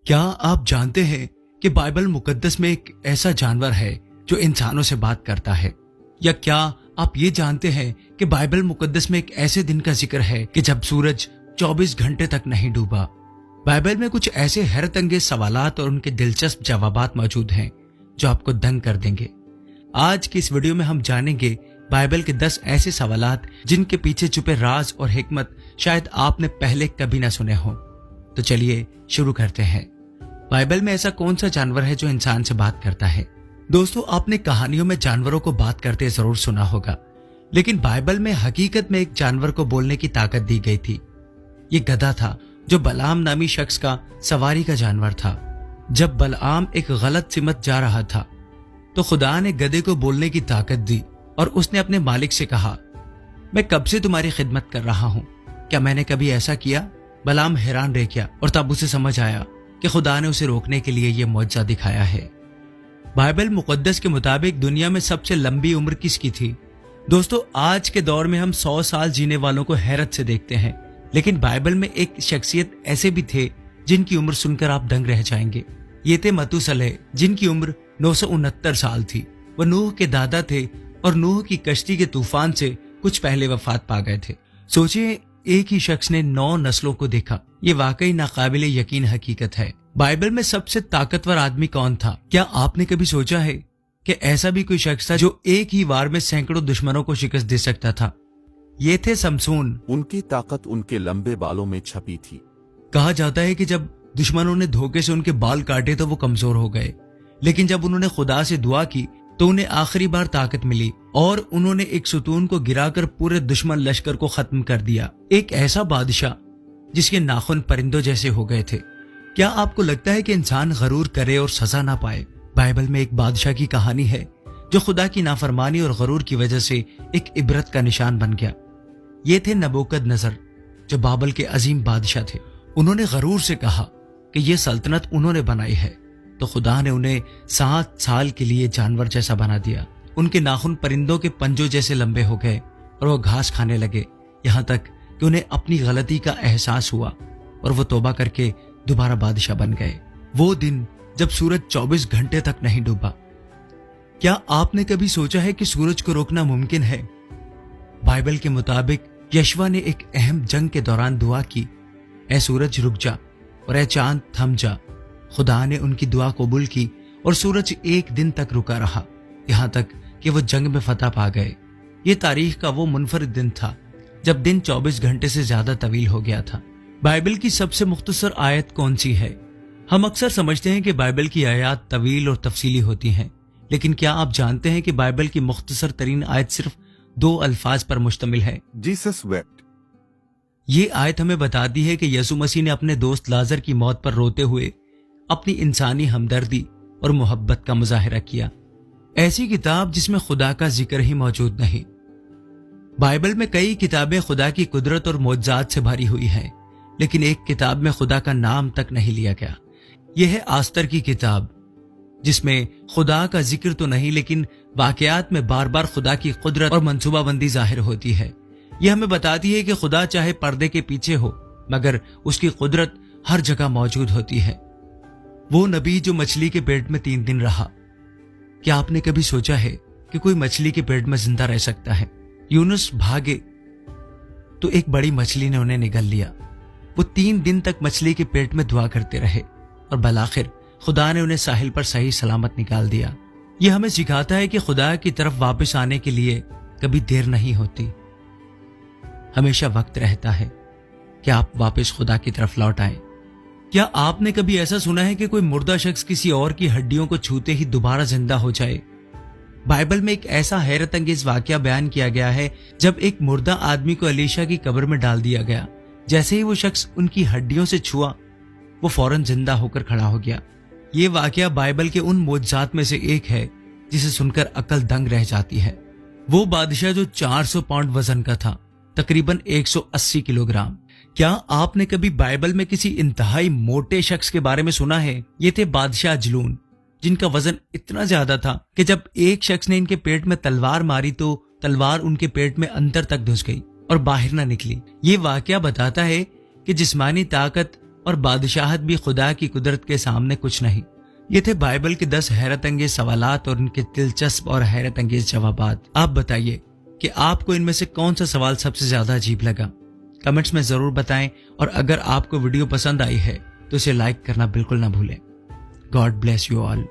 क्या आप जानते हैं कि बाइबल मुकद्दस में एक ऐसा जानवर है जो इंसानों से बात करता है? या क्या आप ये जानते हैं कि बाइबल मुकद्दस में एक ऐसे दिन का जिक्र है कि जब सूरज 24 घंटे तक नहीं डूबा? बाइबल में कुछ ऐसे हैरत अंगेज सवालात और उनके दिलचस्प जवाबात मौजूद हैं जो आपको दंग कर देंगे। आज की इस वीडियो में हम जानेंगे बाइबल के 10 ऐसे सवालात जिनके पीछे छुपे राज और हिकमत शायद आपने पहले कभी ना सुने हो। तो चलिए शुरू करते हैं। बाइबल में ऐसा कौन सा जानवर है जो इंसान से बात करता है? दोस्तों, आपने कहानियों में जानवरों को बात करते जरूर सुना होगा, लेकिन बाइबल में हकीकत में एक जानवर को बोलने की ताकत दी गई थी। ये गधा था जो बलाम नामी शख्स का सवारी का जानवर था। जब बलआम एक गलत सिमत जा रहा था तो खुदा ने गधे को बोलने की ताकत दी और उसने अपने मालिक से कहा, मैं कब से तुम्हारी खिदमत कर रहा हूं, क्या मैंने कभी ऐसा किया? बलाम हैरान रह गया और तब उसे समझ आया कि खुदा ने उसे रोकने के लिए यह मौजज़ा दिखाया है। बाइबल मुकद्दस के मुताबिक दुनिया में सबसे लंबी उम्र किसकी थी? दोस्तों, आज के दौर में हम 100 साल जीने वालों को हैरत से देखते हैं, लेकिन बाइबल में एक शख्सियत ऐसे भी थे जिनकी उम्र सुनकर आप दंग रह जाएंगे। ये थे मतूसलह, जिनकी उम्र 969 साल थी। वह नूह के दादा थे और नूह की कश्ती के तूफान से कुछ पहले वफात पा गए थे। सोचिए, एक ही शख्स ने 9 नस्लों को देखा। ये वाकई नाकाबिले यकीन हकीकत है। बाइबल में सबसे ताकतवर आदमी कौन था? क्या आपने कभी सोचा है कि ऐसा भी कोई शख्स था जो एक ही वार में सैकड़ों दुश्मनों को शिकस्त दे सकता था? ये थे समसून। उनकी ताकत उनके लंबे बालों में छपी थी। कहा जाता है कि जब दुश्मनों ने धोखे से उनके बाल काटे तो वो कमजोर हो गए, लेकिन जब उन्होंने खुदा से दुआ की तो उन्हें आखिरी बार ताकत मिली और उन्होंने एक सुतून को गिराकर पूरे दुश्मन लश्कर को खत्म कर दिया। एक ऐसा बादशाह जिसके नाखून परिंदों जैसे हो गए थे। क्या आपको लगता है कि इंसान गरूर करे और सजा ना पाए? बाइबल में एक बादशाह की कहानी है जो खुदा की नाफरमानी और गरूर की वजह से एक इबरत का निशान बन गया। ये थे नबूकदनजर, जो बाबल के अजीम बादशाह थे। उन्होंने गरूर से कहा कि ये सल्तनत उन्होंने बनाई है, तो खुदा ने उन्हें 7 साल के लिए जानवर जैसा बना दिया। उनके नाखून परिंदों के पंजों जैसे लंबे हो गए और वो घास खाने लगे, यहाँ तक कि उन्हें अपनी गलती का एहसास हुआ और वो तौबा करके दोबारा बादशाह बन गए। वो दिन जब सूरज 24 घंटे तक नहीं डूबा। क्या आपने कभी सोचा है कि सूरज को रोकना मुमकिन है? बाइबल के मुताबिक यशवा ने एक अहम जंग के दौरान दुआ की, ऐ सूरज रुक जा और ऐ चांद थम जा। खुदा ने उनकी दुआ कबूल की और सूरज एक दिन तक रुका रहा, यहाँ तक कि वो जंग में फतह पा गए। ये तारीख का वो मुनफरिद दिन था जब दिन 24 घंटे से ज्यादा तवील हो गया था। बाइबल की सबसे मुख्तसर आयत कौन सी है? हम अक्सर समझते हैं कि बाइबल की आयत तवील और तफसीली होती हैं, लेकिन क्या आप जानते हैं कि बाइबल की मुख्तसर तरीन आयत सिर्फ 2 अल्फाज पर मुश्तमिल है? Jesus wept. ये आयत हमें बताती है कि यीशु मसीह ने अपने दोस्त लाजर की मौत पर रोते हुए अपनी इंसानी हमदर्दी और मोहब्बत का मुजाहिरा किया। ऐसी किताब जिसमें खुदा का जिक्र ही मौजूद नहीं। बाइबल में कई किताबें खुदा की कुदरत और मौजज़ात से भरी हुई हैं, लेकिन एक किताब में खुदा का नाम तक नहीं लिया गया। यह है आस्तर की किताब, जिसमें खुदा का जिक्र तो नहीं, लेकिन वाकयात में बार बार खुदा की कुदरत और मंसूबाबंदी जाहिर होती है। यह हमें बताती है कि खुदा चाहे पर्दे के पीछे हो, मगर उसकी कुदरत हर जगह मौजूद होती है। वो नबी जो मछली के पेट में 3 दिन रहा। क्या आपने कभी सोचा है कि कोई मछली के पेट में जिंदा रह सकता है? यूनुस भागे तो एक बड़ी मछली ने उन्हें निगल लिया। वो 3 दिन तक मछली के पेट में दुआ करते रहे और बलाखिर खुदा ने उन्हें साहिल पर सही सलामत निकाल दिया। यह हमें सिखाता है कि खुदा की तरफ वापस आने के लिए कभी देर नहीं होती, हमेशा वक्त रहता है कि आप वापस खुदा की तरफ लौट आए। क्या आपने कभी ऐसा सुना है कि कोई मुर्दा शख्स किसी और की हड्डियों को छूते ही दोबारा जिंदा हो जाए? बाइबल में एक ऐसा हैरत अंगेज वाकया बयान किया गया है जब एक मुर्दा आदमी को एलीशा की कब्र में डाल दिया गया। जैसे ही वो शख्स उनकी हड्डियों से छुआ, वो फौरन जिंदा होकर खड़ा हो गया। ये वाकया बाइबल के उन मौजज़ात में से एक है जिसे सुनकर अकल दंग रह जाती है। वो बादशाह जो 400 पाउंड वजन का था, तकरीबन 180 किलोग्राम। क्या आपने कभी बाइबल में किसी इंतहाई मोटे शख्स के बारे में सुना है? ये थे बादशाह अजलून, जिनका वजन इतना ज्यादा था कि जब एक शख्स ने इनके पेट में तलवार मारी तो तलवार उनके पेट में अंदर तक घुस गई और बाहर ना निकली। ये वाकया बताता है कि जिस्मानी ताकत اور بادشاہت بھی خدا کی قدرت کے سامنے کچھ نہیں۔ یہ تھے بائبل کے 10 حیرت انگیز سوالات اور ان کے دلچسپ اور حیرت انگیز جوابات۔ آپ بتائیے کہ آپ کو ان میں سے کون سا سوال سب سے زیادہ عجیب لگا؟ کمنٹس میں ضرور بتائیں، اور اگر آپ کو ویڈیو پسند آئی ہے تو اسے لائک کرنا بالکل نہ بھولیں۔ God bless you all.